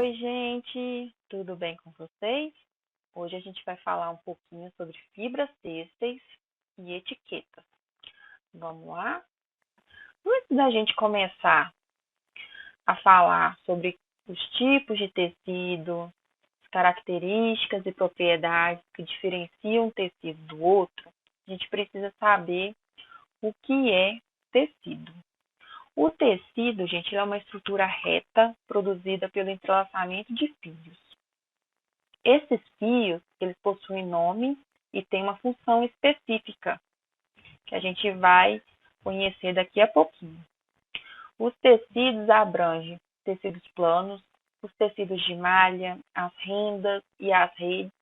Oi, gente, tudo bem com vocês? Hoje a gente vai falar um pouquinho sobre fibras têxteis e etiquetas. Vamos lá? Antes da gente começar a falar sobre os tipos de tecido, as características e propriedades que diferenciam um tecido do outro, a gente precisa saber o que é tecido. O tecido, gente, é uma estrutura reta produzida pelo entrelaçamento de fios. Esses fios, eles possuem nome e têm uma função específica, que a gente vai conhecer daqui a pouquinho. Os tecidos abrangem tecidos planos, os tecidos de malha, as rendas e as redes.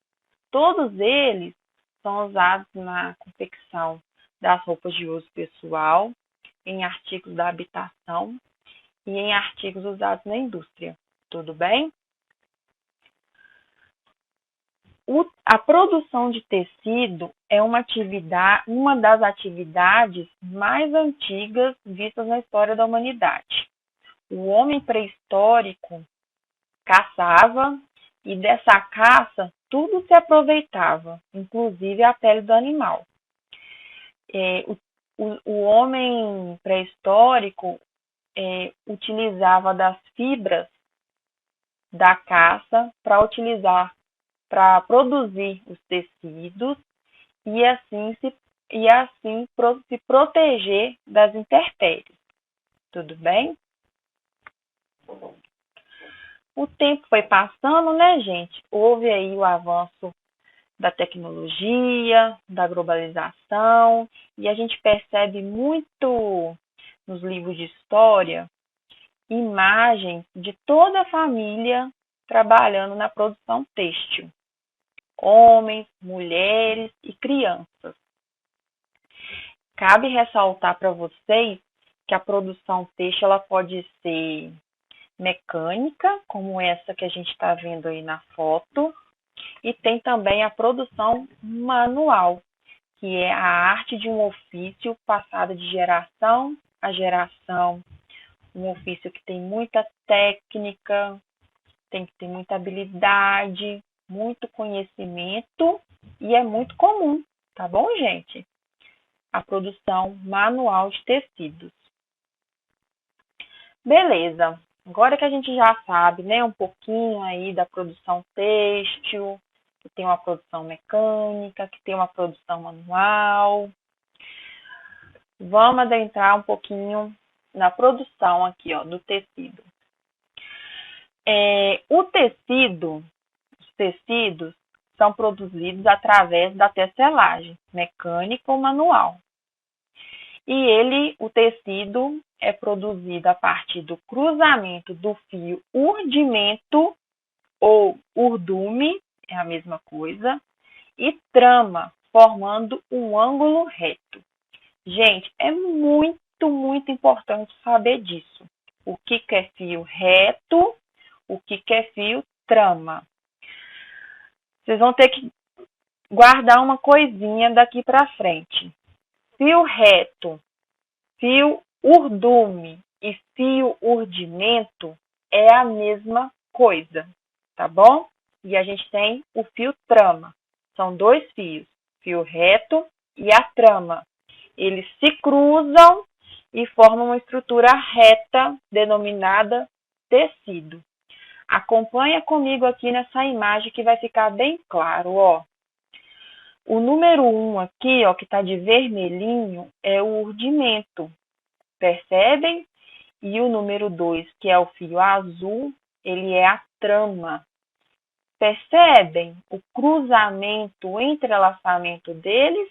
Todos eles são usados na confecção das roupas de uso pessoal, em artigos da habitação e em artigos usados na indústria. Tudo bem? A produção de tecido é uma das atividades mais antigas vistas na história da humanidade. O homem pré-histórico caçava e dessa caça tudo se aproveitava, inclusive a pele do animal. O homem pré-histórico utilizava das fibras da caça para produzir os tecidos e assim se proteger das intempéries. Tudo bem? O tempo foi passando, né, gente? Houve aí o avanço da tecnologia, da globalização, e a gente percebe muito nos livros de história imagens de toda a família trabalhando na produção têxtil. Homens, mulheres e crianças. Cabe ressaltar para vocês que a produção têxtil ela pode ser mecânica, como essa que a gente está vendo aí na foto, e tem também a produção manual, que é a arte de um ofício passado de geração a geração, um ofício que tem muita técnica, tem que ter muita habilidade, muito conhecimento e é muito comum, tá bom, gente? A produção manual de tecidos. Beleza, agora que a gente já sabe, né, um pouquinho aí da produção têxtil, que tem uma produção mecânica, que tem uma produção manual, vamos adentrar um pouquinho na produção aqui, ó, do tecido. Os tecidos são produzidos através da tecelagem, mecânica ou manual. E o tecido é produzido a partir do cruzamento do fio urdimento ou urdume, é a mesma coisa, e trama, formando um ângulo reto. Gente, é muito importante saber disso. O que é fio reto, o que é fio trama. Vocês vão ter que guardar uma coisinha daqui para frente. Fio reto, fio urdume e fio urdimento é a mesma coisa, tá bom? E a gente tem o fio trama. São dois fios, fio reto e a trama. Eles se cruzam e formam uma estrutura reta denominada tecido. Acompanha comigo aqui nessa imagem que vai ficar bem claro, ó. O número 1 aqui, ó, que está de vermelhinho, é o urdimento. Percebem? E o número 2, que é o fio azul, ele é a trama. Percebem o cruzamento, o entrelaçamento deles?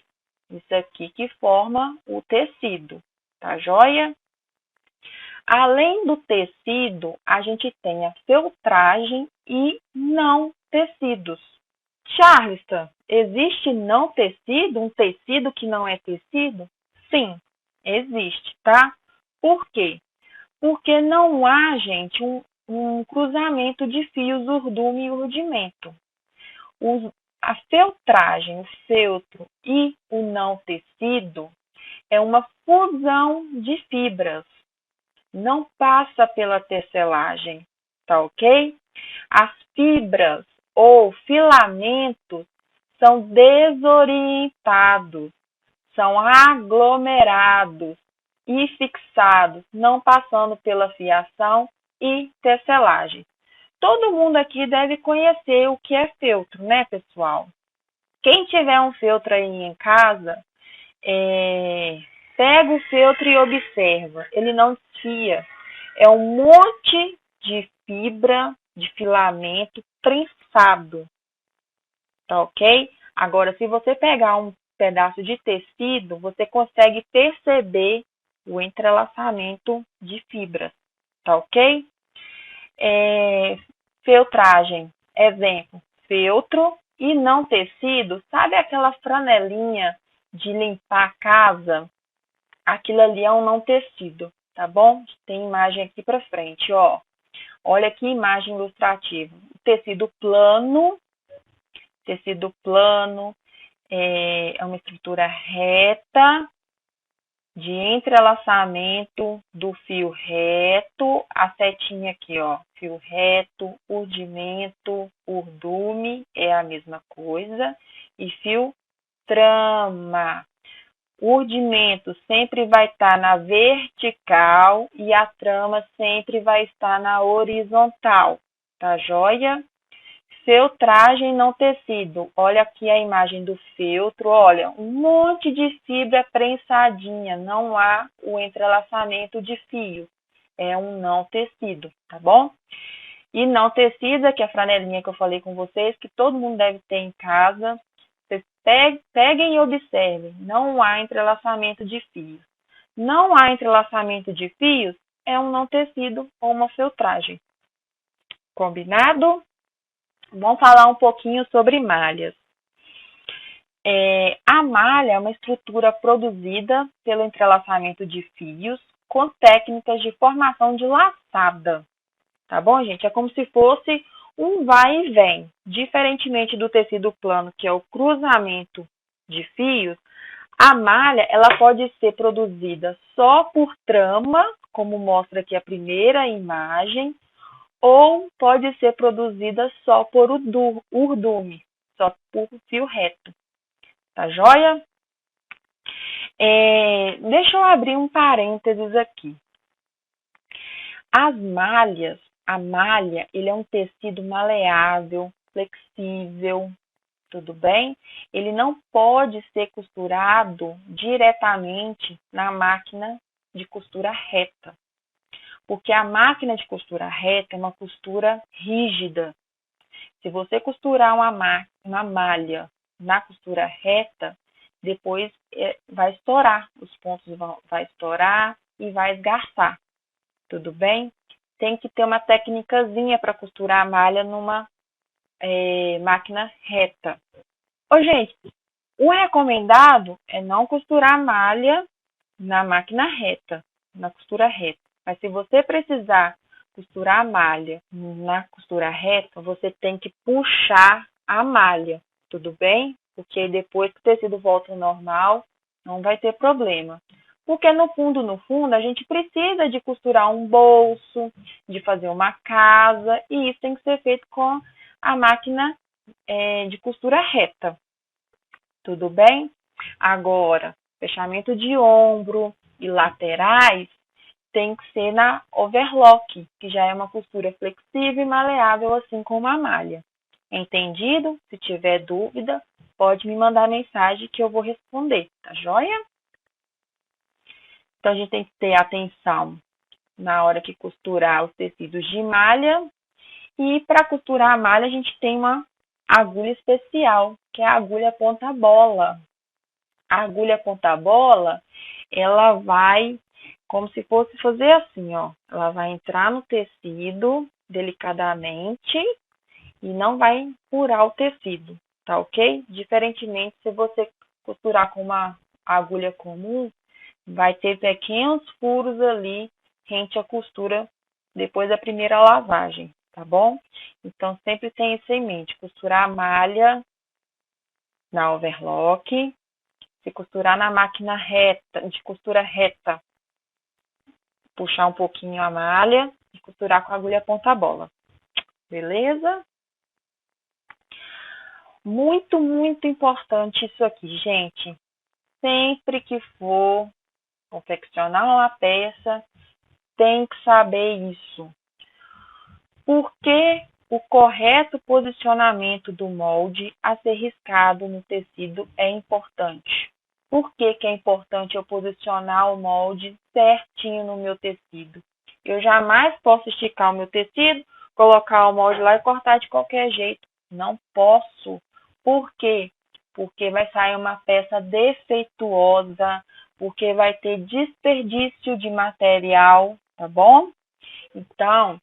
Isso aqui que forma o tecido, tá joia? Além do tecido, a gente tem a feltragem e não tecidos. Charleston, existe não tecido? Um tecido que não é tecido? Sim, existe, tá? Por quê? Porque não há, gente, um cruzamento de fios urdume e urdimento. A feltragem, o feltro e o não tecido é uma fusão de fibras. Não passa pela tecelagem, tá ok? As fibras ou filamentos são desorientados, são aglomerados e fixados, não passando pela fiação e tecelagem. Todo mundo aqui deve conhecer o que é feltro, né, pessoal? Quem tiver um feltro aí em casa, pega o feltro e observa. Ele não desfia. É um monte de fibra, de filamento prensado, tá ok? Agora, se você pegar um pedaço de tecido, você consegue perceber o entrelaçamento de fibras, tá ok? Feltragem, exemplo, feltro e não tecido. Sabe aquela franelinha de limpar a casa? Aquilo ali é um não tecido, tá bom? Tem imagem aqui para frente, ó. Olha que imagem ilustrativa. Tecido plano é uma estrutura reta de entrelaçamento do fio reto, a setinha aqui, ó, fio reto, urdimento, urdume é a mesma coisa, e fio trama. O urdimento sempre vai estar na vertical e a trama sempre vai estar na horizontal, tá joia? Feltragem não tecido. Olha aqui a imagem do feltro. Olha, um monte de fibra prensadinha. Não há o entrelaçamento de fio. É um não tecido, tá bom? E não tecida, que é a franelinha que eu falei com vocês, que todo mundo deve ter em casa. Vocês peguem e observem. Não há entrelaçamento de fios. Não há entrelaçamento de fios é um não tecido ou uma feltragem. Combinado? Vamos falar um pouquinho sobre malhas. A malha é uma estrutura produzida pelo entrelaçamento de fios com técnicas de formação de laçada. Tá bom, gente? É como se fosse um vai e vem. Diferentemente do tecido plano, que é o cruzamento de fios, a malha ela pode ser produzida só por trama, como mostra aqui a primeira imagem, ou pode ser produzida só por urdume, só por fio reto. Tá joia? Deixa eu abrir um parênteses aqui. As malhas, a malha, ele é um tecido maleável, flexível, tudo bem? Ele não pode ser costurado diretamente na máquina de costura reta. Porque a máquina de costura reta é uma costura rígida. Se você costurar uma malha na costura reta, depois vai estourar, os pontos vai estourar e vai esgarçar, tudo bem? Tem que ter uma técnicazinha para costurar a malha numa máquina reta. Gente, o recomendado é não costurar a malha na máquina reta, na costura reta. Mas se você precisar costurar a malha na costura reta, você tem que puxar a malha, tudo bem? Porque depois que o tecido volta ao normal, não vai ter problema. Porque no fundo, a gente precisa de costurar um bolso, de fazer uma casa, e isso tem que ser feito com a máquina de costura reta, tudo bem? Agora, fechamento de ombro e laterais, tem que ser na overlock, que já é uma costura flexível e maleável, assim como a malha. Entendido? Se tiver dúvida, pode me mandar mensagem que eu vou responder, tá joia? Então, a gente tem que ter atenção na hora que costurar os tecidos de malha. E para costurar a malha, a gente tem uma agulha especial, que é a agulha ponta-bola. A agulha ponta-bola, ela vai como se fosse fazer assim, ó. Ela vai entrar no tecido delicadamente e não vai furar o tecido, tá ok? Diferentemente, se você costurar com uma agulha comum, vai ter pequenos furos ali rente à costura depois da primeira lavagem, tá bom? Então, sempre tenha isso em mente. Costurar a malha na overlock. Se costurar na máquina reta, de costura reta, puxar um pouquinho a malha e costurar com a agulha ponta-bola. beleza? Muito, muito importante isso aqui, gente. Sempre que for confeccionar uma peça, tem que saber isso. Porque o correto posicionamento do molde a ser riscado no tecido é importante. Por que é importante eu posicionar o molde certinho no meu tecido? Eu jamais posso esticar o meu tecido, colocar o molde lá e cortar de qualquer jeito. Não posso. Por quê? Porque vai sair uma peça defeituosa, porque vai ter desperdício de material, tá bom? Então,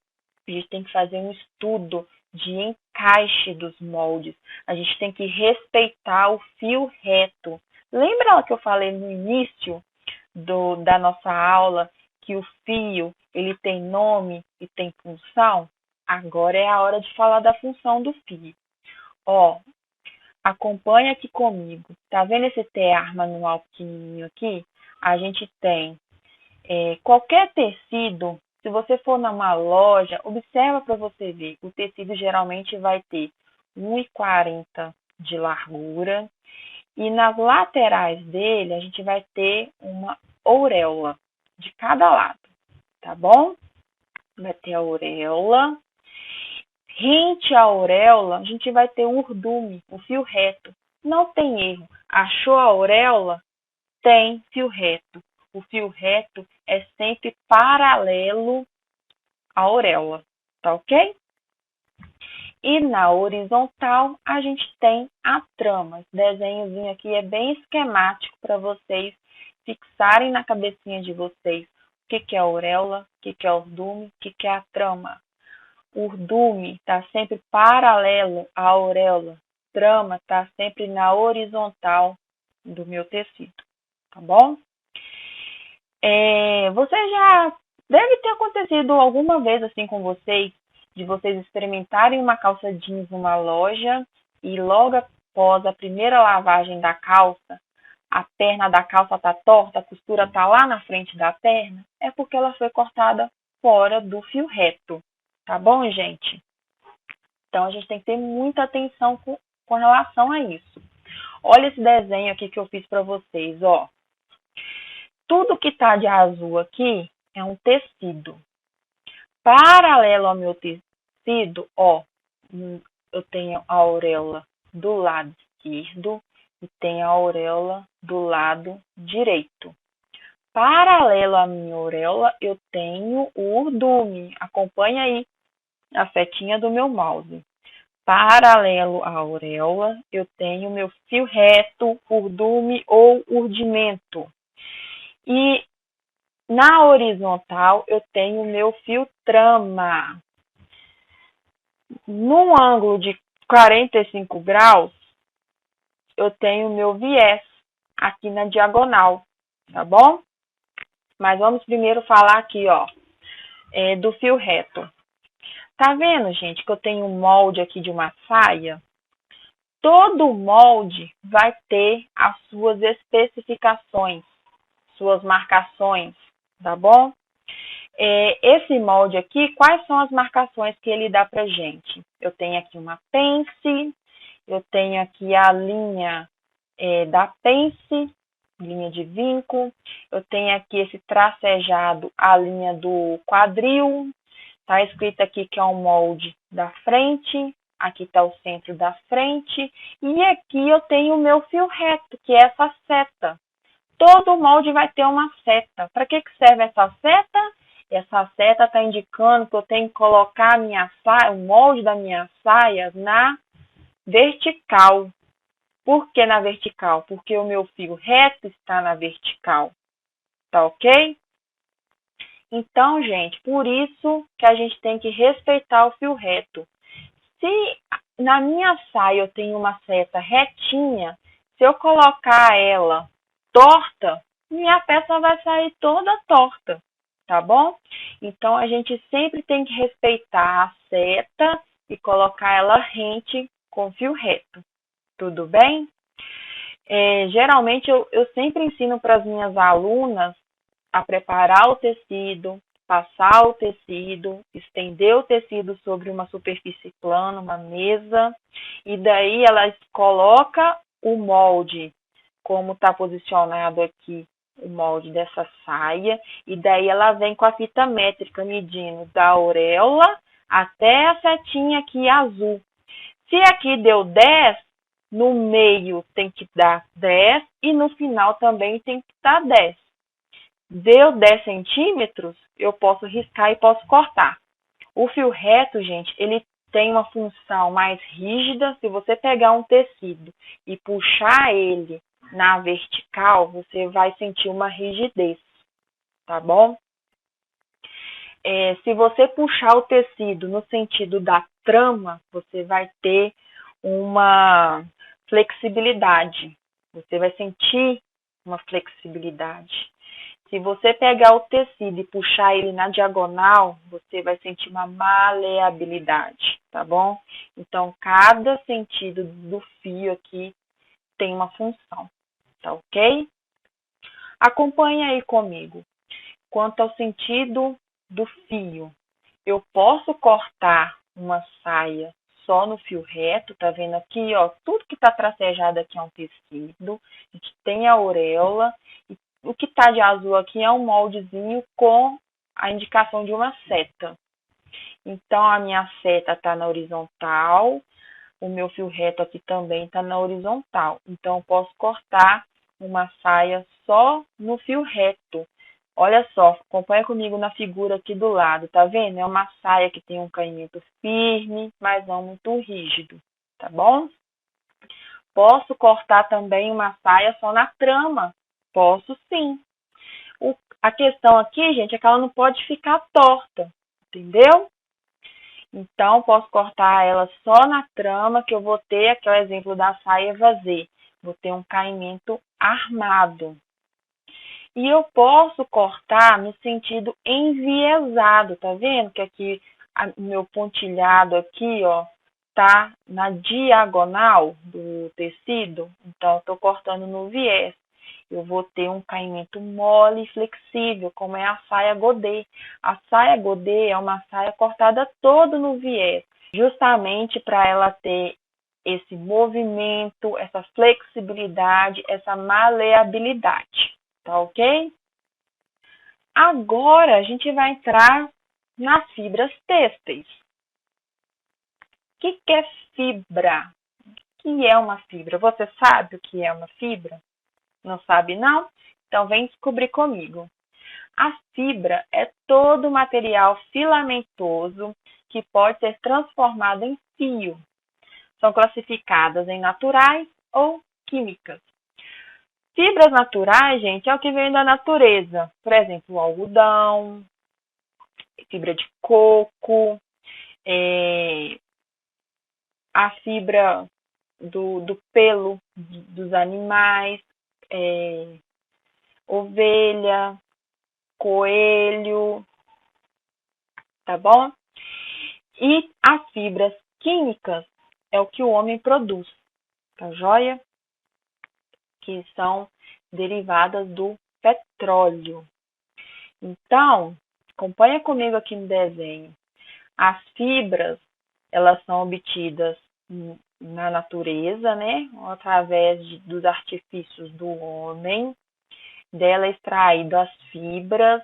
a gente tem que fazer um estudo de encaixe dos moldes. A gente tem que respeitar o fio reto. Lembra que eu falei no início da nossa aula que o fio ele tem nome e tem função? Agora é a hora de falar da função do fio. Ó, acompanha aqui comigo. Tá vendo esse tear manual pequenininho aqui? A gente tem qualquer tecido. Se você for numa loja, observa para você ver. O tecido geralmente vai ter 1,40 de largura. E nas laterais dele, a gente vai ter uma auréola de cada lado, tá bom? Vai ter a auréola. Rente à auréola, a gente vai ter o urdume, o fio reto. Não tem erro. Achou a auréola? Tem fio reto. O fio reto é sempre paralelo à auréola, tá ok? E na horizontal, a gente tem a trama. Esse desenhozinho aqui é bem esquemático para vocês fixarem na cabecinha de vocês o que é a auréola, o que é o urdume, o que é a trama. O urdume está sempre paralelo à auréola. Trama está sempre na horizontal do meu tecido, tá bom? Você já deve ter acontecido alguma vez assim com vocês, de vocês experimentarem uma calça jeans numa loja e logo após a primeira lavagem da calça, a perna da calça está torta, a costura está lá na frente da perna, é porque ela foi cortada fora do fio reto, tá bom, gente? Então a gente tem que ter muita atenção com relação a isso. Olha esse desenho aqui que eu fiz para vocês, ó. Tudo que está de azul aqui é um tecido. Paralelo ao meu tecido, ó, eu tenho a auréola do lado esquerdo e tenho a auréola do lado direito. Paralelo à minha auréola, eu tenho o urdume. Acompanha aí a setinha do meu mouse. Paralelo à auréola, eu tenho meu fio reto, urdume ou urdimento. E na horizontal, eu tenho o meu fio trama. Num ângulo de 45 graus, eu tenho o meu viés aqui na diagonal, tá bom? Mas vamos primeiro falar aqui, ó, do fio reto. Tá vendo, gente, que eu tenho um molde aqui de uma saia? Todo molde vai ter as suas especificações, suas marcações, tá bom? Esse molde aqui, quais são as marcações que ele dá pra gente? Eu tenho aqui uma pence, eu tenho aqui a linha da pence, linha de vinco, eu tenho aqui esse tracejado, a linha do quadril, tá escrito aqui que é um molde da frente, aqui está o centro da frente, e aqui eu tenho o meu fio reto, que é essa seta. Todo molde vai ter uma seta. Para que serve essa seta? Essa seta está indicando que eu tenho que colocar a minha saia, o molde da minha saia na vertical. Por que na vertical? Porque o meu fio reto está na vertical. Tá ok? Então, gente, por isso que a gente tem que respeitar o fio reto. Se na minha saia eu tenho uma seta retinha, se eu colocar ela torta, minha peça vai sair toda torta, tá bom? Então, a gente sempre tem que respeitar a seta e colocar ela rente com fio reto. Tudo bem? Geralmente, eu sempre ensino para as minhas alunas a preparar o tecido, passar o tecido, estender o tecido sobre uma superfície plana, uma mesa, e daí ela coloca o molde, como está posicionado aqui o molde dessa saia, e daí ela vem com a fita métrica medindo da auréola até a setinha aqui azul. Se aqui deu 10, no meio tem que dar 10 e no final também tem que dar 10. Deu 10 centímetros, eu posso riscar e posso cortar. O fio reto, gente, ele tem uma função mais rígida. Se você pegar um tecido e puxar ele na vertical, você vai sentir uma rigidez, tá bom? Se você puxar o tecido no sentido da trama, você vai ter uma flexibilidade. Você vai sentir uma flexibilidade. Se você pegar o tecido e puxar ele na diagonal, você vai sentir uma maleabilidade, tá bom? Então, cada sentido do fio aqui tem uma função, tá ok? Acompanhe aí comigo. Quanto ao sentido do fio, eu posso cortar uma saia só no fio reto, tá vendo aqui, ó, tudo que tá tracejado aqui é um tecido, a gente tem a auréola, e o que tá de azul aqui é um moldezinho com a indicação de uma seta. Então, a minha seta tá na horizontal, o meu fio reto aqui também tá na horizontal. Então, eu posso cortar uma saia só no fio reto. Olha só, acompanha comigo na figura aqui do lado, tá vendo? É uma saia que tem um caimento firme, mas não muito rígido, tá bom? Posso cortar também uma saia só na trama? Posso sim. A questão aqui, gente, é que ela não pode ficar torta, entendeu? Então, posso cortar ela só na trama, que eu vou ter, aqui é o exemplo da saia vazê. Vou ter um caimento armado. E eu posso cortar no sentido enviesado, tá vendo? Que aqui, o meu pontilhado aqui, ó, tá na diagonal do tecido. Então, eu tô cortando no viés. Eu vou ter um caimento mole e flexível, como é a saia godê. A saia godê é uma saia cortada toda no viés, justamente para ela ter esse movimento, essa flexibilidade, essa maleabilidade, tá ok? Agora a gente vai entrar nas fibras têxteis. O que é fibra? O que é uma fibra? Você sabe o que é uma fibra? Não sabe, não? Então, vem descobrir comigo. A fibra é todo material filamentoso que pode ser transformado em fio. São classificadas em naturais ou químicas. Fibras naturais, gente, é o que vem da natureza. Por exemplo, o algodão, fibra de coco, a fibra do pelo dos animais, ovelha, coelho, tá bom? E as fibras químicas é o que o homem produz, tá joia? Que são derivadas do petróleo. Então, acompanha comigo aqui no desenho. As fibras, elas são obtidas na natureza, né? Através dos artifícios do homem. Dela é extraído as fibras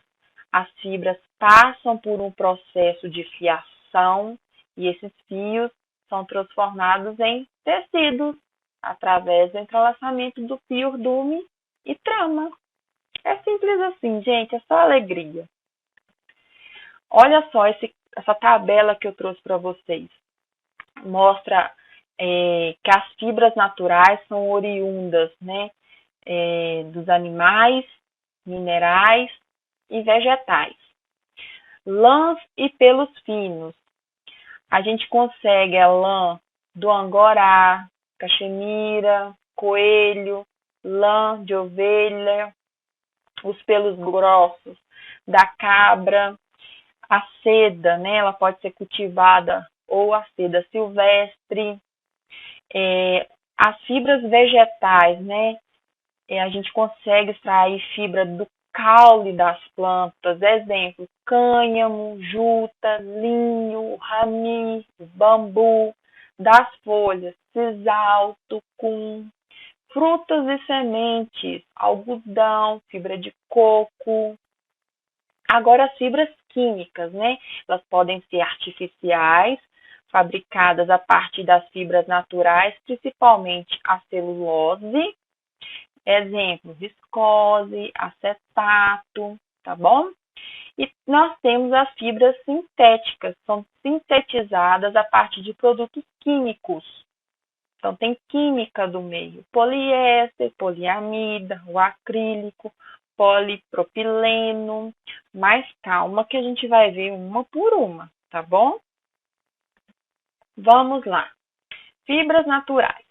passam por um processo de fiação e esses fios são transformados em tecidos através do entrelaçamento do fio dume e trama. É simples assim, gente, é só alegria. Olha só essa tabela que eu trouxe para vocês. Mostra que as fibras naturais são oriundas, né, dos animais, minerais e vegetais. Lãs e pelos finos. A gente consegue a lã do angorá, caxemira, coelho, lã de ovelha, os pelos grossos da cabra, a seda, né? Ela pode ser cultivada ou a seda silvestre. As fibras vegetais, né? A gente consegue extrair fibra do caule das plantas. Exemplo, cânhamo, juta, linho, rami, bambu, das folhas, sisal, tucum, frutas e sementes, algodão, fibra de coco. Agora, as fibras químicas, né? Elas podem ser artificiais, fabricadas a partir das fibras naturais, principalmente a celulose, exemplo, viscose, acetato, tá bom? E nós temos as fibras sintéticas, são sintetizadas a partir de produtos químicos. Então, tem química do meio, poliéster, poliamida, o acrílico, polipropileno. Mas calma que a gente vai ver uma por uma, tá bom? Vamos lá. Fibras naturais.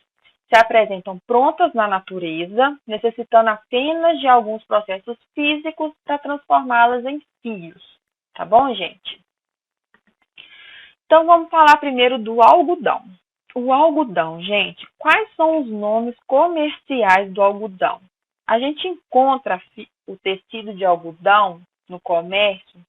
Se apresentam prontas na natureza, necessitando apenas de alguns processos físicos para transformá-las em fios. Tá bom, gente? Então, vamos falar primeiro do algodão. O algodão, gente, quais são os nomes comerciais do algodão? A gente encontra o tecido de algodão no comércio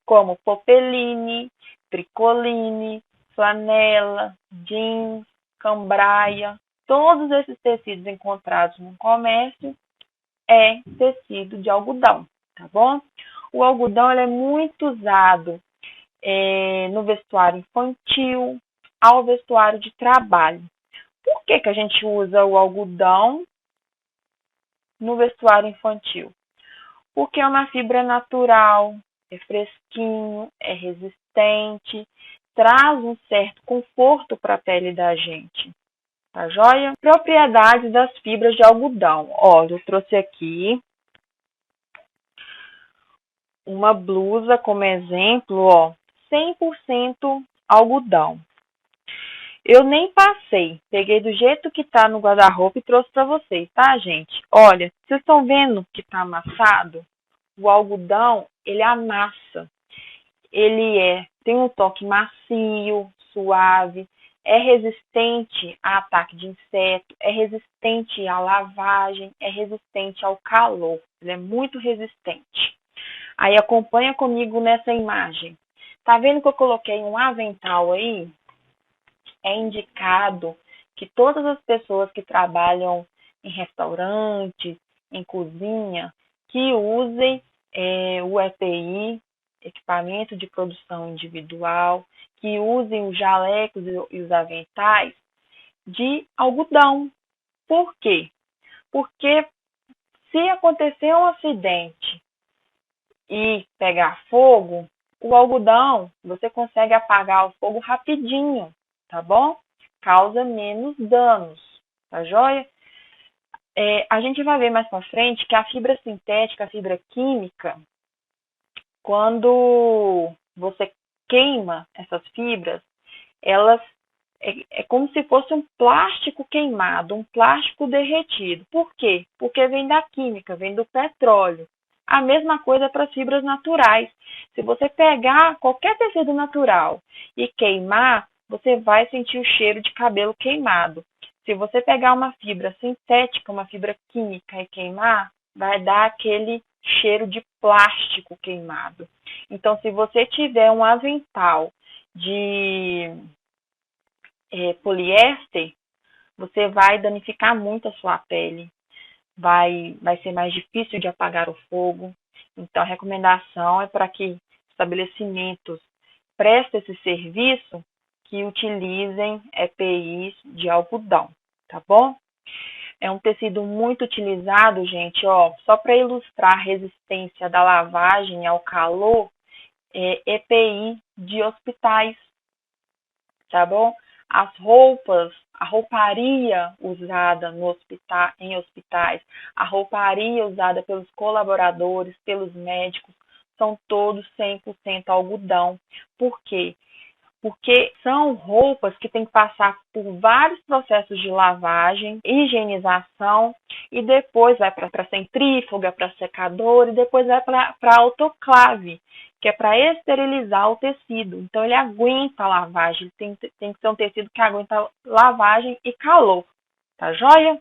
como popeline, tricoline, flanela, jeans, cambraia. Todos esses tecidos encontrados no comércio é tecido de algodão, tá bom? O algodão ele é muito usado no vestuário infantil, ao vestuário de trabalho. Por que a gente usa o algodão no vestuário infantil? Porque é uma fibra natural, é fresquinho, é resistente, traz um certo conforto para a pele da gente. Tá joia? Propriedades das fibras de algodão. Olha, eu trouxe aqui uma blusa como exemplo, ó, 100% algodão. Eu nem passei, peguei do jeito que tá no guarda-roupa e trouxe para vocês, tá, gente? Olha, vocês estão vendo que tá amassado? O algodão, ele amassa. Ele tem um toque macio, suave, é resistente a ataque de inseto, é resistente à lavagem, é resistente ao calor. Ele é muito resistente. Aí acompanha comigo nessa imagem. Tá vendo que eu coloquei um avental aí? É indicado que todas as pessoas que trabalham em restaurantes, em cozinha, que usem o EPI, equipamento de produção individual, que usem os jalecos e os aventais de algodão. Por quê? Porque se acontecer um acidente e pegar fogo, o algodão, você consegue apagar o fogo rapidinho, tá bom? Causa menos danos, tá joia? A gente vai ver mais pra frente que a fibra sintética, a fibra química, quando você queima essas fibras, elas é como se fosse um plástico queimado, um plástico derretido. Por quê? Porque vem da química, vem do petróleo. A mesma coisa para as fibras naturais. Se você pegar qualquer tecido natural e queimar, você vai sentir o cheiro de cabelo queimado. Se você pegar uma fibra sintética, uma fibra química e queimar, vai dar aquele cheiro de plástico queimado. Então, se você tiver um avental de poliéster, você vai danificar muito a sua pele. Vai ser mais difícil de apagar o fogo. Então, a recomendação é para que estabelecimentos prestem esse serviço que utilizem EPIs de algodão, tá bom? É um tecido muito utilizado, gente, ó, só para ilustrar a resistência da lavagem ao calor, EPI de hospitais, tá bom? As roupas, a rouparia usada em hospitais, a rouparia usada pelos colaboradores, pelos médicos, são todos 100% algodão. Por quê? Porque são roupas que têm que passar por vários processos de lavagem, higienização, e depois vai para centrífuga, para secador, e depois vai para autoclave, que é para esterilizar o tecido. Então, ele aguenta a lavagem, tem que ser um tecido que aguenta lavagem e calor, tá joia?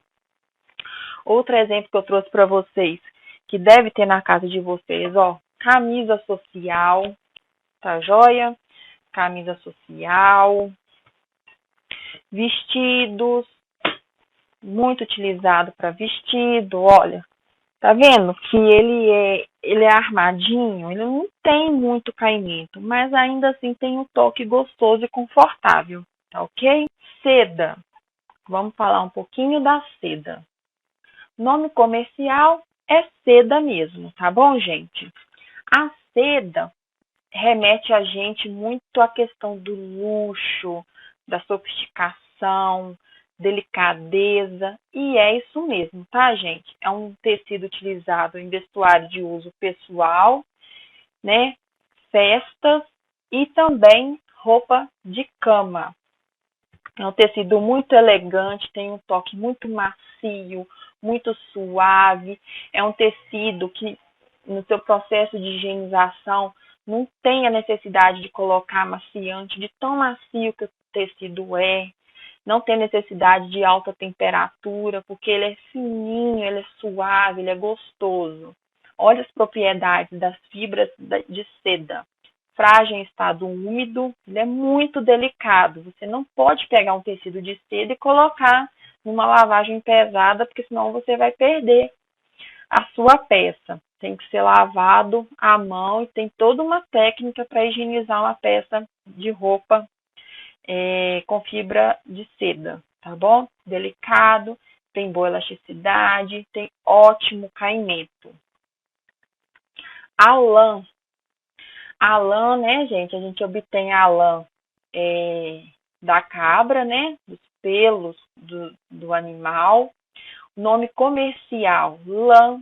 Outro exemplo que eu trouxe para vocês, que deve ter na casa de vocês, ó, camisa social, tá joia? Camisa social, vestidos, muito utilizado para vestido, olha. Tá vendo que ele é armadinho, ele não tem muito caimento, mas ainda assim tem um toque gostoso e confortável, tá ok? Seda. Vamos falar um pouquinho da seda. Nome comercial é seda mesmo, tá bom, gente? A seda remete a gente muito à questão do luxo, da sofisticação, delicadeza, e é isso mesmo, tá, gente? É um tecido utilizado em vestuário de uso pessoal, né? Festas e também roupa de cama. É um tecido muito elegante, tem um toque muito macio, muito suave. É um tecido que, no seu processo de higienização, não tem a necessidade de colocar amaciante, de tão macio que o tecido é. Não tem necessidade de alta temperatura, porque ele é fininho, ele é suave, ele é gostoso. Olha as propriedades das fibras de seda. Frágil em estado úmido, ele é muito delicado. Você não pode pegar um tecido de seda e colocar numa lavagem pesada, porque senão você vai perder a sua peça. Tem que ser lavado à mão e tem toda uma técnica para higienizar uma peça de roupa com fibra de seda, tá bom? Delicado, tem boa elasticidade, tem ótimo caimento. A lã. A lã, né, gente? A gente obtém a lã da cabra, né? Dos pelos do animal. Nome comercial: lã,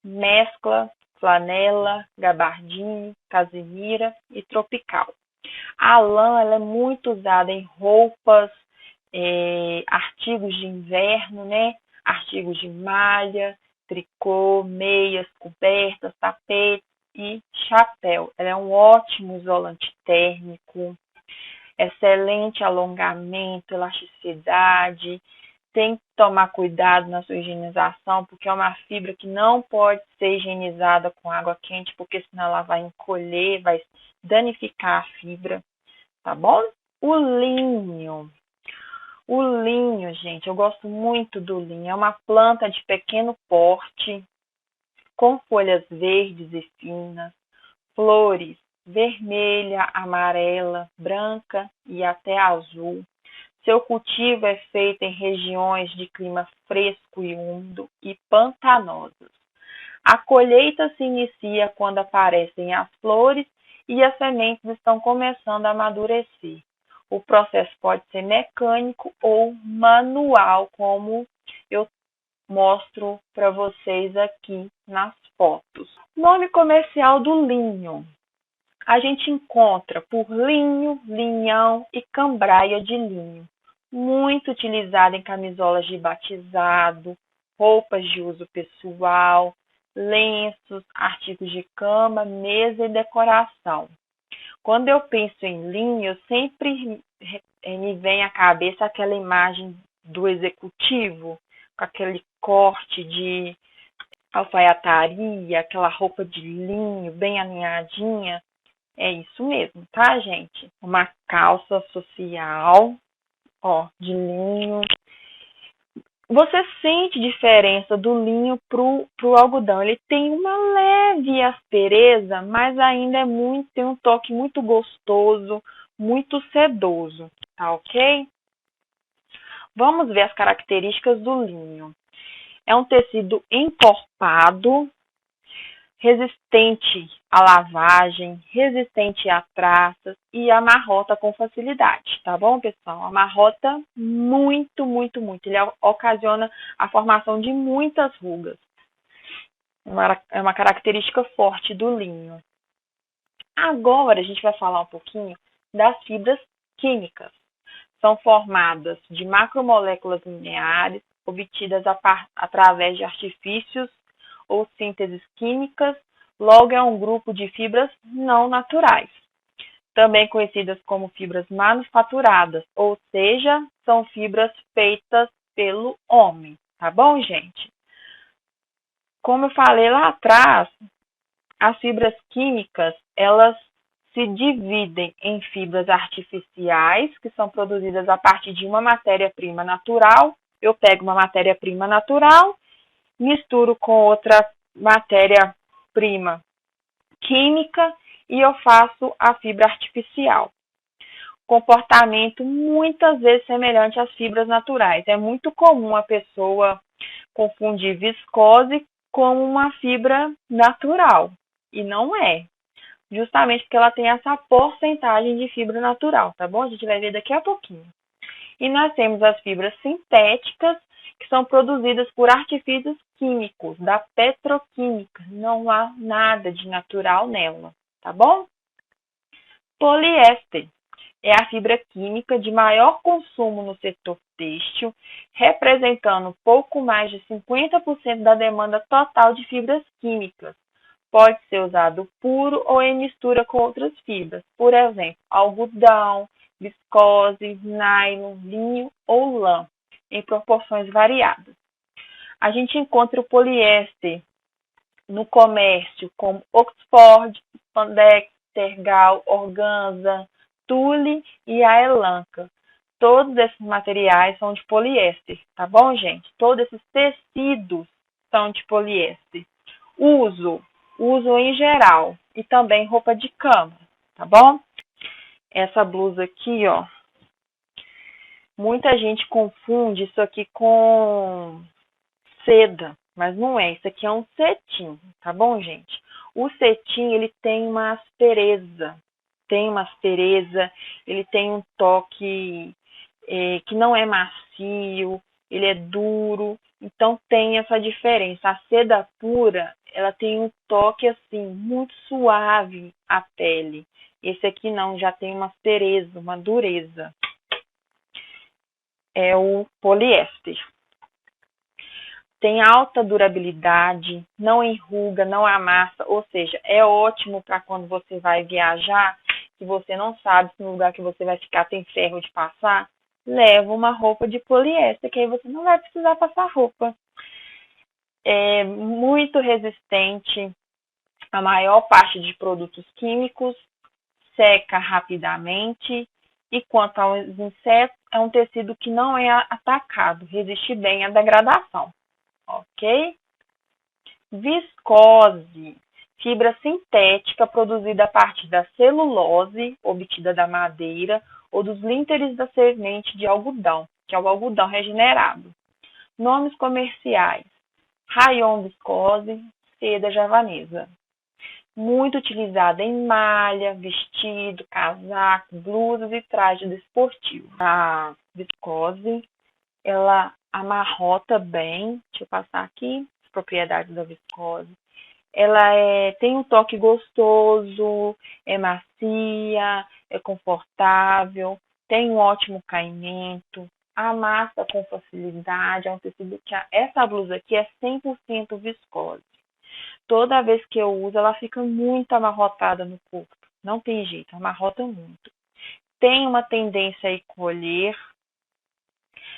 mescla, flanela, gabardine, casimira e tropical. A lã ela é muito usada em roupas, artigos de inverno, né? Artigos de malha, tricô, meias, cobertas, tapetes e chapéu. Ela é um ótimo isolante térmico, excelente alongamento, elasticidade. Tem que tomar cuidado na sua higienização, porque é uma fibra que não pode ser higienizada com água quente, porque senão ela vai encolher, vai danificar a fibra, tá bom? O linho. O linho, gente, eu gosto muito do linho. É uma planta de pequeno porte, com folhas verdes e finas, flores vermelha, amarela, branca e até azul. Seu cultivo é feito em regiões de clima fresco e úmido e pantanosas. A colheita se inicia quando aparecem as flores e as sementes estão começando a amadurecer. O processo pode ser mecânico ou manual, como eu mostro para vocês aqui nas fotos. Nome comercial do linho. A gente encontra por linho, linhão e cambraia de linho. Muito utilizado em camisolas de batizado, roupas de uso pessoal, lenços, artigos de cama, mesa e decoração. Quando eu penso em linho, sempre me vem à cabeça aquela imagem do executivo, com aquele corte de alfaiataria, aquela roupa de linho bem alinhadinha. É isso mesmo, tá, gente? Uma calça social, de linho. Você sente diferença do linho pro algodão. Ele tem uma leve aspereza, mas ainda tem um toque muito gostoso, muito sedoso, tá ok? Vamos ver as características do linho. É um tecido encorpado, resistente à lavagem, resistente a traças e amarrota com facilidade, tá bom, pessoal? Amarrota muito, muito, muito. Ele ocasiona a formação de muitas rugas. É uma característica forte do linho. Agora a gente vai falar um pouquinho das fibras químicas. São formadas de macromoléculas lineares obtidas através de artifícios ou sínteses químicas, logo é um grupo de fibras não naturais, também conhecidas como fibras manufaturadas, ou seja, são fibras feitas pelo homem, tá bom, gente? Como eu falei lá atrás, as fibras químicas, elas se dividem em fibras artificiais, que são produzidas a partir de uma matéria-prima natural. Eu pego uma matéria-prima natural, misturo com outra matéria-prima química e eu faço a fibra artificial. Comportamento muitas vezes semelhante às fibras naturais. É muito comum a pessoa confundir viscose com uma fibra natural, e não é. Justamente porque ela tem essa porcentagem de fibra natural, tá bom? A gente vai ver daqui a pouquinho. E nós temos as fibras sintéticas, que são produzidas por artifícios químicos, da petroquímica. Não há nada de natural nela, tá bom? Poliéster é a fibra química de maior consumo no setor têxtil, representando pouco mais de 50% da demanda total de fibras químicas. Pode ser usado puro ou em mistura com outras fibras, por exemplo, algodão, viscose, nylon, linho ou lã, em proporções variadas. A gente encontra o poliéster no comércio como Oxford, Spandex, Tergal, Organza, Tule e a Elanca. Todos esses materiais são de poliéster, tá bom, gente? Todos esses tecidos são de poliéster. Uso em geral e também roupa de cama, tá bom? Essa blusa aqui, ó, muita gente confunde isso aqui com seda, mas não é. Isso aqui é um cetim, tá bom, gente? O cetim, ele tem uma aspereza, ele tem um toque que não é macio, ele é duro, então tem essa diferença. A seda pura, ela tem um toque assim, muito suave à pele. Esse aqui não, já tem uma aspereza, uma dureza. É o poliéster. Tem alta durabilidade, não enruga, não amassa, ou seja, é ótimo para quando você vai viajar, que você não sabe se no lugar que você vai ficar tem ferro de passar, leva uma roupa de poliéster, que aí você não vai precisar passar roupa. É muito resistente à maior parte de produtos químicos, seca rapidamente e quanto aos insetos, é um tecido que não é atacado, resiste bem à degradação. Ok? Viscose, fibra sintética produzida a partir da celulose obtida da madeira ou dos línteres da semente de algodão, que é o algodão regenerado. Nomes comerciais: rayon viscose, seda javanesa. Muito utilizada em malha, vestido, casaco, blusas e trajes desportivos. A viscose, ela amarrota bem, deixa eu passar aqui as propriedades da viscose. Ela tem um toque gostoso, é macia, é confortável, tem um ótimo caimento, amassa com facilidade, é um tecido que essa blusa aqui é 100% viscose. Toda vez que eu uso, ela fica muito amarrotada no corpo, não tem jeito, amarrota muito. Tem uma tendência a encolher,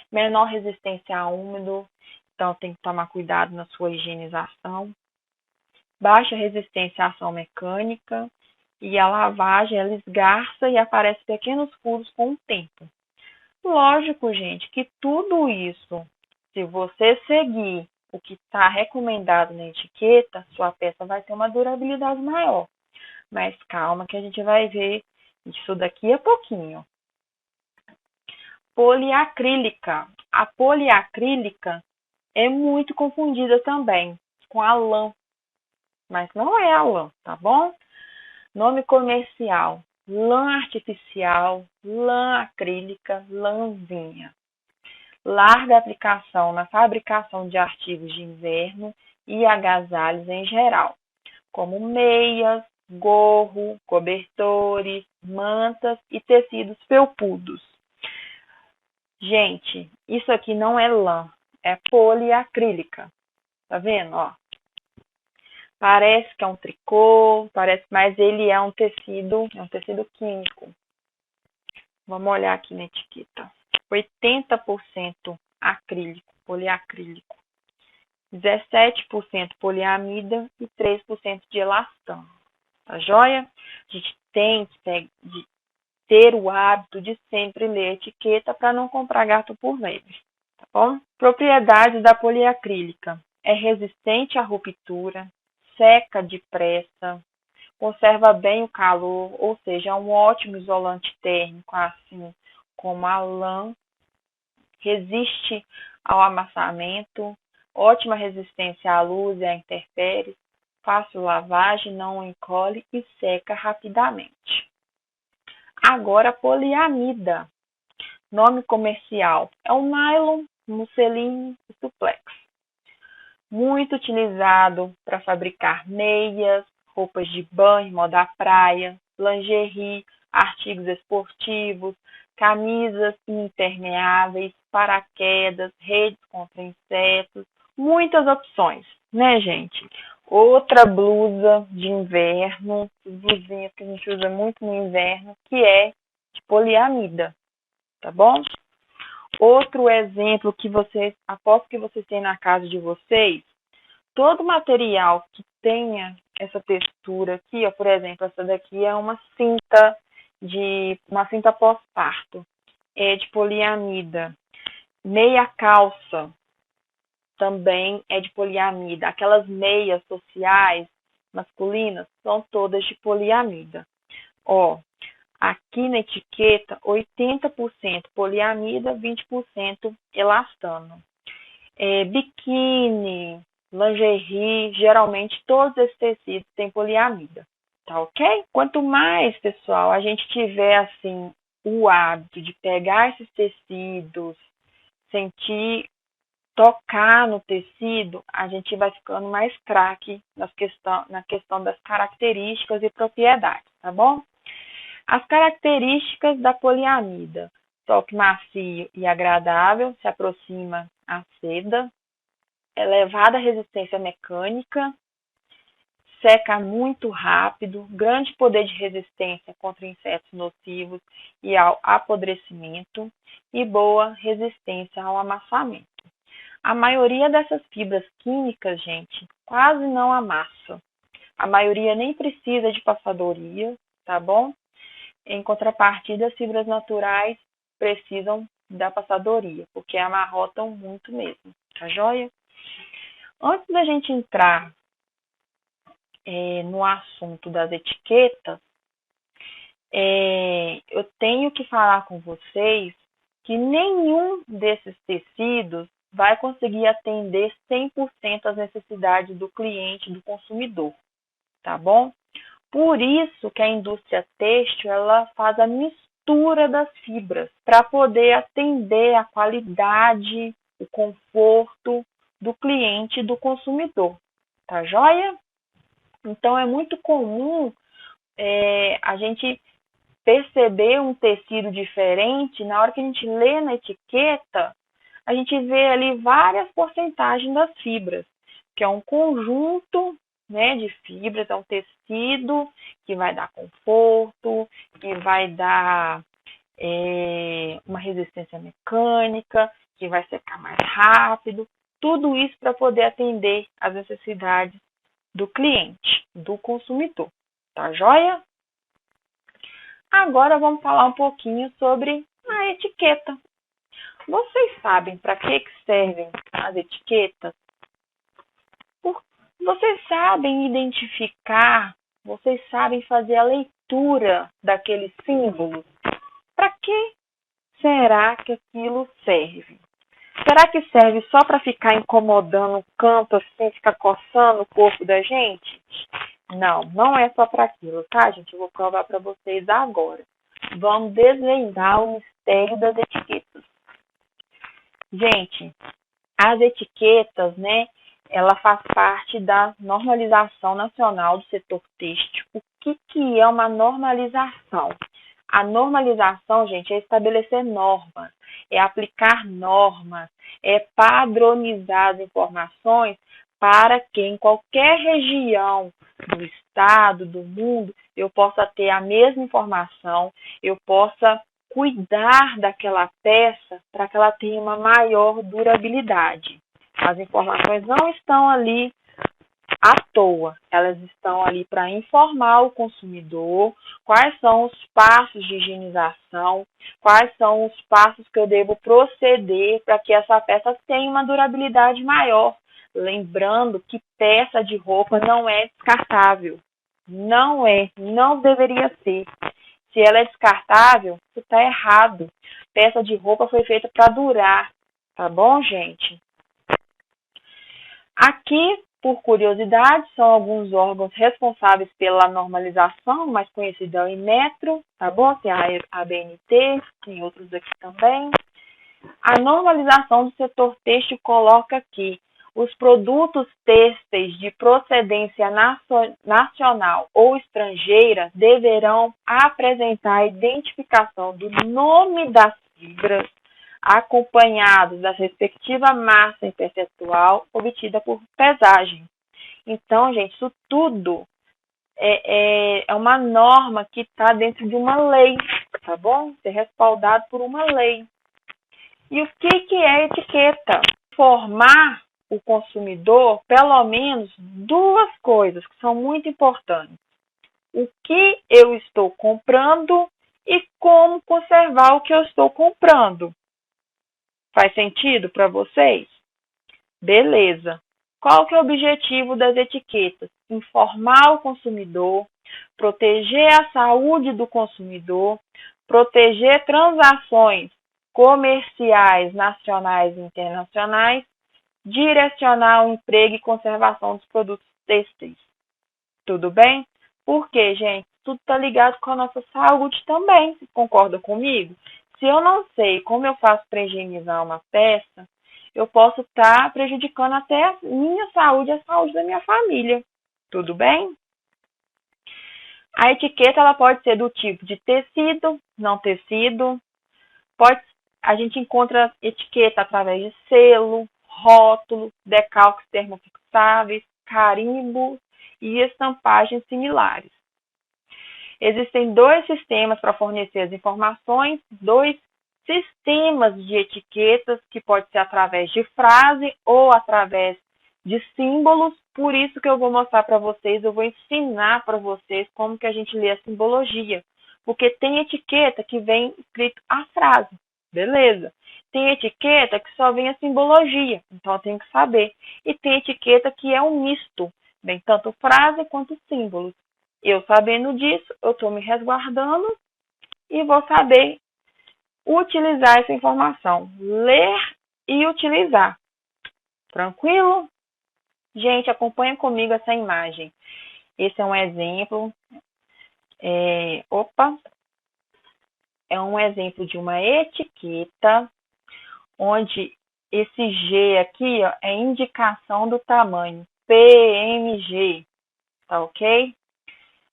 menor resistência a úmido, então tem que tomar cuidado na sua higienização. Baixa resistência à ação mecânica e a lavagem ela esgarça e aparece pequenos furos com o tempo. Lógico, gente, que tudo isso, se você seguir o que está recomendado na etiqueta, sua peça vai ter uma durabilidade maior. Mas calma que a gente vai ver isso daqui a pouquinho. Poliacrílica. A poliacrílica é muito confundida também com a lã, mas não é a lã, tá bom? Nome comercial: lã artificial, lã acrílica, lãzinha. Larga aplicação na fabricação de artigos de inverno e agasalhos em geral, como meias, gorro, cobertores, mantas e tecidos felpudos. Gente, isso aqui não é lã, é poliacrílica. Tá vendo, ó? Parece que é um tricô, mas ele é um tecido químico. Vamos olhar aqui na etiqueta. 80% acrílico, poliacrílico. 17% poliamida e 3% de elastano. Tá joia? A gente tem que ter o hábito de sempre ler a etiqueta para não comprar gato por lebre. Tá bom? Propriedades da poliacrílica. É resistente à ruptura, seca depressa, conserva bem o calor, ou seja, é um ótimo isolante térmico, assim como a lã, resiste ao amassamento, ótima resistência à luz e à intempéries, fácil lavagem, não encolhe e seca rapidamente. Agora, a poliamida. Nome comercial é o nylon, musseline e suplex. Muito utilizado para fabricar meias, roupas de banho, moda praia, lingerie, artigos esportivos, camisas impermeáveis, paraquedas, redes contra insetos, muitas opções, né, gente? Outra blusa de inverno, blusinhas que a gente usa muito no inverno, que é de poliamida, tá bom? Outro exemplo que vocês, aposto que vocês têm na casa de vocês, todo material que tenha essa textura aqui, ó, por exemplo, essa daqui é uma cinta pós-parto, é de poliamida. Meia calça também é de poliamida. Aquelas meias sociais masculinas são todas de poliamida. Ó, aqui na etiqueta, 80% poliamida, 20% elastano. Biquíni, lingerie, geralmente todos esses tecidos têm poliamida, tá ok? Quanto mais, pessoal, a gente tiver, assim, o hábito de pegar esses tecidos, sentir, tocar no tecido, a gente vai ficando mais craque na questão das características e propriedades, tá bom? As características da poliamida: toque macio e agradável, se aproxima à seda, elevada resistência mecânica, seca muito rápido, grande poder de resistência contra insetos nocivos e ao apodrecimento e boa resistência ao amassamento. A maioria dessas fibras químicas, gente, quase não amassa. A maioria nem precisa de passadoria, tá bom? Em contrapartida, as fibras naturais precisam da passadoria, porque amarrotam muito mesmo, tá joia? Antes da gente entrar no assunto das etiquetas, eu tenho que falar com vocês que nenhum desses tecidos vai conseguir atender 100% as necessidades do cliente, do consumidor, tá bom? Por isso que a indústria têxtil ela faz a mistura das fibras para poder atender a qualidade, o conforto do cliente e do consumidor, tá joia? Então é muito comum a gente perceber um tecido diferente na hora que a gente lê na etiqueta, a gente vê ali várias porcentagens das fibras, que é um conjunto, né, de fibras, é um tecido que vai dar conforto, que vai dar uma resistência mecânica, que vai secar mais rápido, tudo isso para poder atender às necessidades do cliente, do consumidor, tá joia? Agora vamos falar um pouquinho sobre a etiqueta. Vocês sabem para que servem as etiquetas? Vocês sabem identificar, vocês sabem fazer a leitura daqueles símbolos? Para que será que aquilo serve? Será que serve só para ficar incomodando o canto assim, ficar coçando o corpo da gente? Não, não é só para aquilo, tá, gente? Eu vou provar para vocês agora. Vamos desvendar o mistério das etiquetas. Gente, as etiquetas, né? Ela faz parte da normalização nacional do setor têxtil. O que é uma normalização? A normalização, gente, é estabelecer normas, é aplicar normas, é padronizar as informações para que em qualquer região do estado, do mundo, eu possa ter a mesma informação, eu possa cuidar daquela peça para que ela tenha uma maior durabilidade. As informações não estão ali à toa, elas estão ali para informar o consumidor quais são os passos de higienização, quais são os passos que eu devo proceder para que essa peça tenha uma durabilidade maior. Lembrando que peça de roupa não é descartável. Não deveria ser. Se ela é descartável, isso está errado. Peça de roupa foi feita para durar, tá bom, gente? Aqui, por curiosidade, são alguns órgãos responsáveis pela normalização, mais conhecida em metro, tá bom? Tem a ABNT, tem outros aqui também. A normalização do setor têxtil coloca aqui os produtos têxteis de procedência nacional ou estrangeira deverão apresentar a identificação do nome das fibras, acompanhados da respectiva massa em percentual obtida por pesagem. Então, gente, isso tudo é uma norma que está dentro de uma lei, tá bom? Ser respaldado por uma lei. E o que é etiqueta? Informar o consumidor, pelo menos, duas coisas que são muito importantes. O que eu estou comprando e como conservar o que eu estou comprando. Faz sentido para vocês? Beleza. Qual que é o objetivo das etiquetas? Informar o consumidor, proteger a saúde do consumidor, proteger transações comerciais nacionais e internacionais, direcionar o emprego e conservação dos produtos têxteis. Tudo bem? Por quê, gente? Tudo está ligado com a nossa saúde também. Vocês concordam comigo? Se eu não sei como eu faço para higienizar uma peça, eu posso estar prejudicando até a minha saúde e a saúde da minha família. Tudo bem? A etiqueta ela pode ser do tipo de tecido, não tecido. A gente encontra etiqueta através de selo, rótulo, decalques termofixáveis, carimbo e estampagens similares. Existem dois sistemas para fornecer as informações, dois sistemas de etiquetas, que pode ser através de frase ou através de símbolos. Por isso que eu vou mostrar para vocês, eu vou ensinar para vocês como que a gente lê a simbologia. Porque tem etiqueta que vem escrito a frase, beleza? Tem etiqueta que só vem a simbologia, então eu tenho que saber. E tem etiqueta que é um misto, vem tanto frase quanto símbolos. Eu sabendo disso, eu estou me resguardando e vou saber utilizar essa informação. Ler e utilizar. Tranquilo? Gente, acompanha comigo essa imagem. Esse é um exemplo. É um exemplo de uma etiqueta, onde esse G aqui ó, é indicação do tamanho. PMG. Tá ok?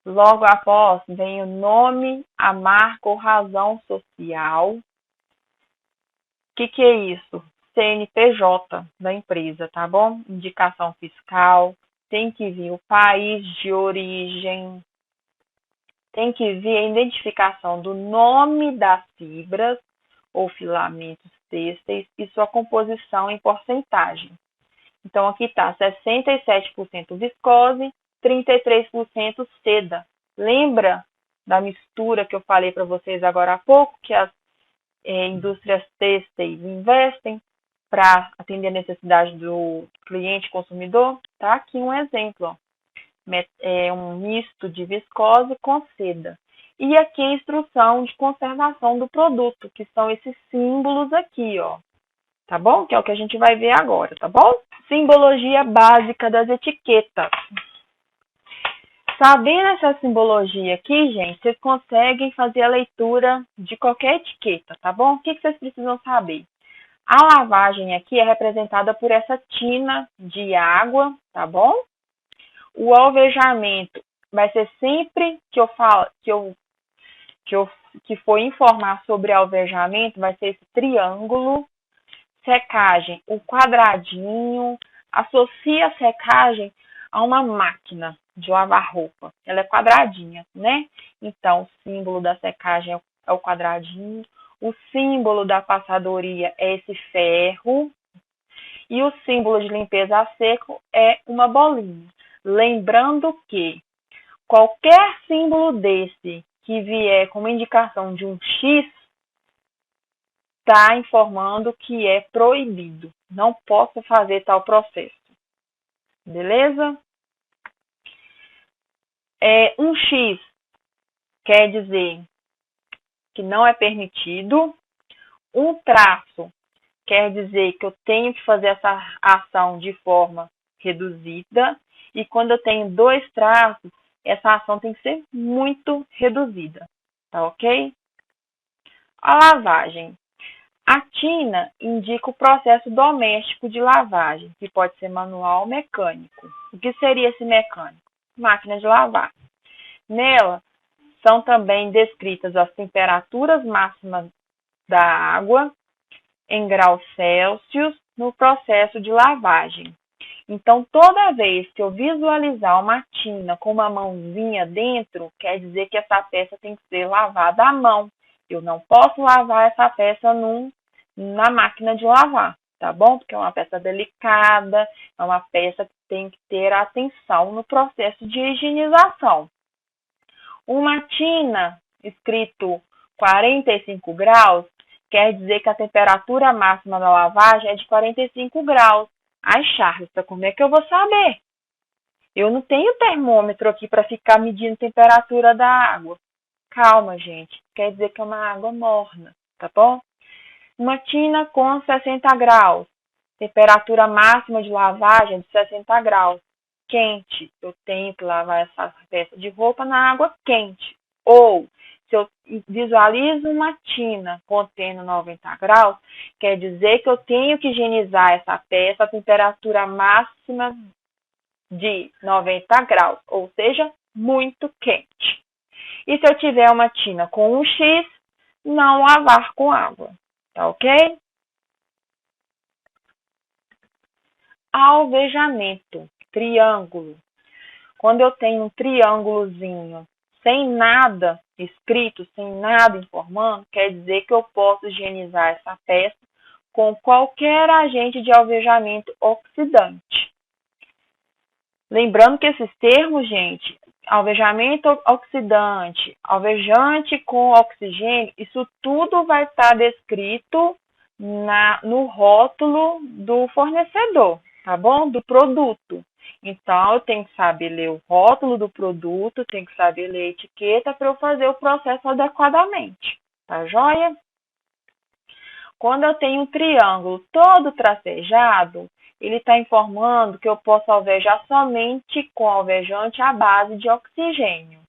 Logo após vem o nome, a marca ou razão social. O que é isso? CNPJ da empresa, tá bom? Indicação fiscal, tem que vir o país de origem, tem que vir a identificação do nome das fibras ou filamentos têxteis e sua composição em porcentagem. Então, aqui está 67% viscose, 33% seda. Lembra da mistura que eu falei para vocês agora há pouco, que as indústrias têxteis investem para atender a necessidade do cliente consumidor? Tá aqui um exemplo. Ó. É um misto de viscose com seda. E aqui a instrução de conservação do produto, que são esses símbolos aqui, ó. Tá bom? Que é o que a gente vai ver agora, tá bom? Simbologia básica das etiquetas. Sabendo essa simbologia aqui, gente, vocês conseguem fazer a leitura de qualquer etiqueta, tá bom? O que vocês precisam saber? A lavagem aqui é representada por essa tina de água, tá bom? O alvejamento vai ser sempre que for informar sobre alvejamento, vai ser esse triângulo. Secagem, o quadradinho. Associa a secagem a uma máquina de lavar roupa. Ela é quadradinha, né? Então, o símbolo da secagem é o quadradinho. O símbolo da passadoria é esse ferro. E o símbolo de limpeza a seco é uma bolinha. Lembrando que qualquer símbolo desse que vier como indicação de um X está informando que é proibido. Não posso fazer tal processo. Beleza? Um X quer dizer que não é permitido. Um traço quer dizer que eu tenho que fazer essa ação de forma reduzida. E quando eu tenho 2 traços, essa ação tem que ser muito reduzida. Tá ok? A lavagem. A tina indica o processo doméstico de lavagem, que pode ser manual ou mecânico. O que seria esse mecânico? Máquina de lavar. Nela são também descritas as temperaturas máximas da água em graus Celsius no processo de lavagem. Então, toda vez que eu visualizar uma tina com uma mãozinha dentro, quer dizer que essa peça tem que ser lavada à mão. Eu não posso lavar essa peça na máquina de lavar, tá bom? Porque é uma peça delicada, é uma peça que tem que ter atenção no processo de higienização. Uma tina escrito 45 graus quer dizer que a temperatura máxima da lavagem é de 45 graus. Ai, Charles, como é que eu vou saber? Eu não tenho termômetro aqui para ficar medindo a temperatura da água. Calma, gente. Quer dizer que é uma água morna, tá bom? Uma tina com 60 graus. Temperatura máxima de lavagem de 60 graus. Quente. Eu tenho que lavar essa peça de roupa na água quente. Ou, se eu visualizo uma tina contendo 90 graus, quer dizer que eu tenho que higienizar essa peça a temperatura máxima de 90 graus, ou seja, muito quente. E se eu tiver uma tina com um X, não lavar com água, tá ok? Alvejamento, triângulo. Quando eu tenho um triângulozinho sem nada escrito, sem nada informando, quer dizer que eu posso higienizar essa peça com qualquer agente de alvejamento oxidante. Lembrando que esses termos, gente, alvejamento oxidante, alvejante com oxigênio, isso tudo vai estar descrito no rótulo do fornecedor, tá bom? Do produto. Então, eu tenho que saber ler o rótulo do produto, tenho que saber ler a etiqueta para eu fazer o processo adequadamente, tá joia? Quando eu tenho um triângulo todo tracejado, ele está informando que eu posso alvejar somente com alvejante à base de oxigênio.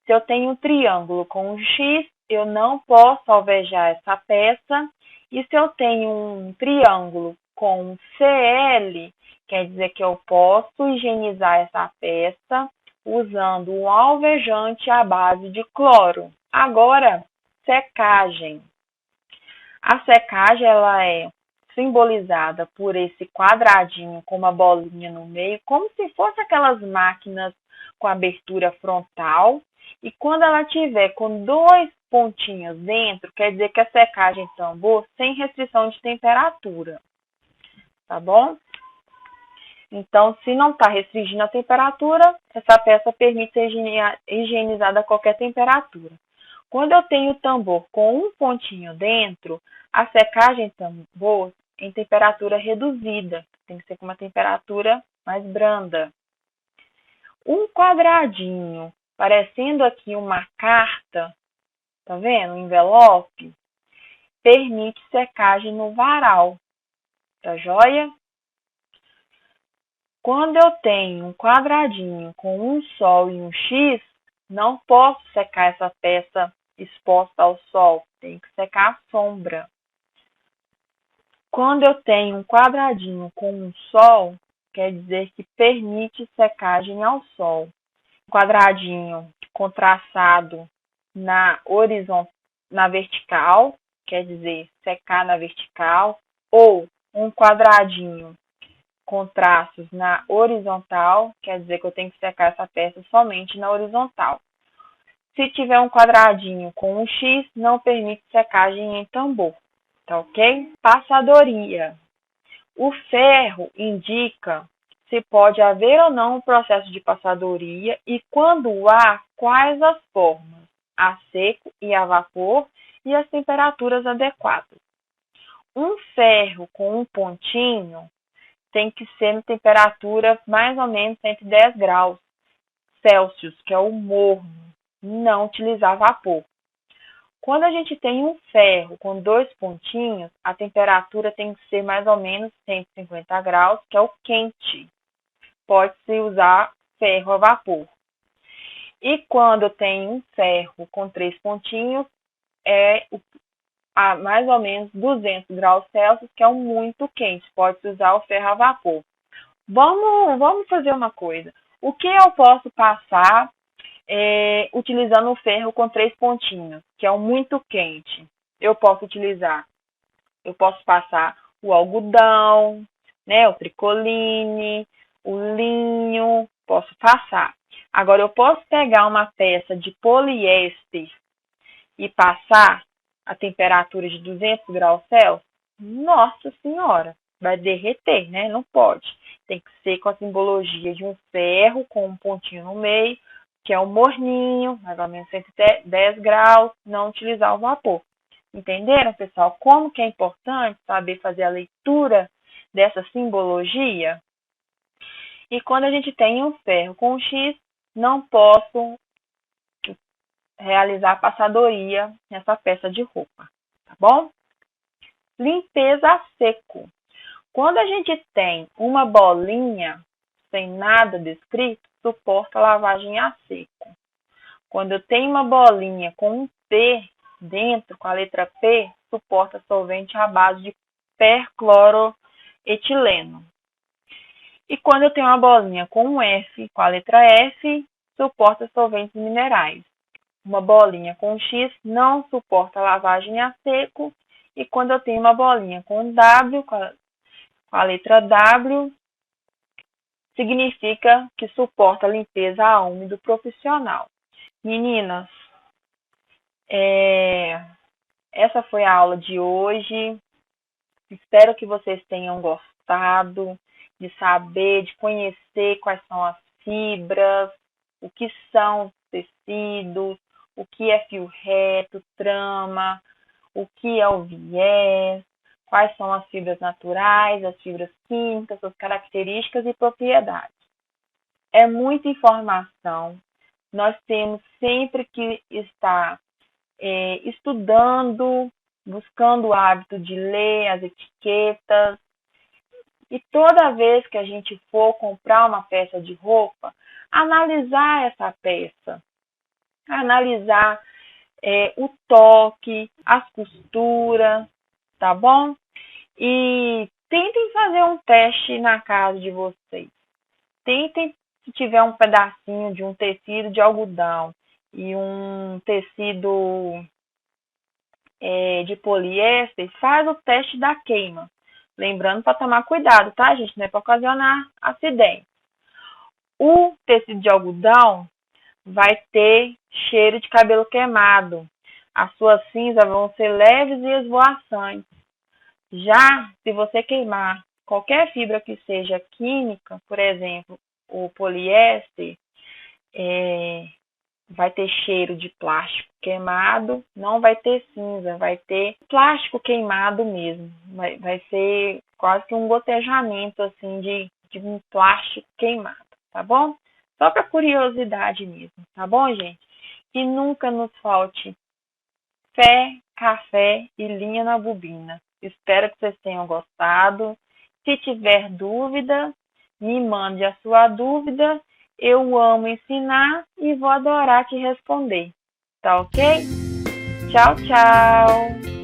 Se eu tenho um triângulo com um X, eu não posso alvejar essa peça. E se eu tenho um triângulo com um CL, quer dizer que eu posso higienizar essa peça usando um alvejante à base de cloro. Agora, secagem. A secagem ela é simbolizada por esse quadradinho com uma bolinha no meio, como se fosse aquelas máquinas com abertura frontal. E quando ela tiver com 2 pontinhos dentro, quer dizer que a secagem em tambor sem restrição de temperatura, tá bom? Então, se não está restringindo a temperatura, essa peça permite ser higienizada a qualquer temperatura. Quando eu tenho o tambor com um pontinho dentro, a secagem em tambor em temperatura reduzida, tem que ser com uma temperatura mais branda. Um quadradinho, parecendo aqui uma carta, tá vendo? Um envelope, permite secagem no varal, tá joia? Quando eu tenho um quadradinho com um sol e um X, não posso secar essa peça exposta ao sol, tem que secar à sombra. Quando eu tenho um quadradinho com um sol, quer dizer que permite secagem ao sol. Quadradinho com traçado na vertical, quer dizer secar na vertical, ou um quadradinho com traços na horizontal, quer dizer que eu tenho que secar essa peça somente na horizontal. Se tiver um quadradinho com um X, não permite secagem em tambor, tá ok? Passadoria. O ferro indica se pode haver ou não um processo de passadoria e, quando há, quais as formas, a seco e a vapor e as temperaturas adequadas. Um ferro com um pontinho tem que ser na temperatura mais ou menos 110 graus Celsius, que é o morno, não utilizar vapor. Quando a gente tem um ferro com 2 pontinhos, a temperatura tem que ser mais ou menos 150 graus, que é o quente. Pode-se usar ferro a vapor. E quando tem um ferro com 3 pontinhos, é a mais ou menos 200 graus Celsius, que é o muito quente. Pode-se usar o ferro a vapor. Vamos fazer uma coisa. O que eu posso passar utilizando o ferro com 3 pontinhos, que é o muito quente? Eu posso passar o algodão, né, o tricoline, o linho, posso passar. Agora, eu posso pegar uma peça de poliéster e passar a temperatura de 200 graus Celsius? Nossa Senhora, vai derreter, né? Não pode. Tem que ser com a simbologia de um ferro com um pontinho no meio, que é um morninho, mais ou menos 110 graus, não utilizar o vapor. Entenderam, pessoal? Como que é importante saber fazer a leitura dessa simbologia? E quando a gente tem um ferro com X, não posso realizar passadoria nessa peça de roupa, tá bom? Limpeza a seco. Quando a gente tem uma bolinha sem nada descrito, suporta lavagem a seco. Quando eu tenho uma bolinha com um P dentro, com a letra P, suporta solvente à base de percloroetileno. E quando eu tenho uma bolinha com um F, com a letra F, suporta solventes minerais. Uma bolinha com X não suporta lavagem a seco. E quando eu tenho uma bolinha com W, com a letra W, significa que suporta limpeza a úmido profissional. Meninas, essa foi a aula de hoje. Espero que vocês tenham gostado de saber, de conhecer quais são as fibras, o que são tecidos, o que é fio reto, trama, o que é o viés, quais são as fibras naturais, as fibras químicas, suas características e propriedades. É muita informação. Nós temos sempre que estar estudando, buscando o hábito de ler as etiquetas. E toda vez que a gente for comprar uma peça de roupa, analisar essa peça, analisar o toque, as costuras, tá bom? E tentem fazer um teste na casa de vocês. Tentem, se tiver um pedacinho de um tecido de algodão e um tecido de poliéster, faz o teste da queima. Lembrando para tomar cuidado, tá, gente? Não é para ocasionar acidente. O tecido de algodão vai ter cheiro de cabelo queimado. As suas cinzas vão ser leves e esvoaçantes. Já se você queimar qualquer fibra que seja química, por exemplo, o poliéster, vai ter cheiro de plástico queimado, não vai ter cinza, vai ter plástico queimado mesmo. Vai ser quase que um gotejamento assim de um plástico queimado, tá bom? Só para curiosidade mesmo, tá bom, gente? Que nunca nos falte fé, café e linha na bobina. Espero que vocês tenham gostado. Se tiver dúvida, me mande a sua dúvida. Eu amo ensinar e vou adorar te responder. Tá ok? Tchau, tchau!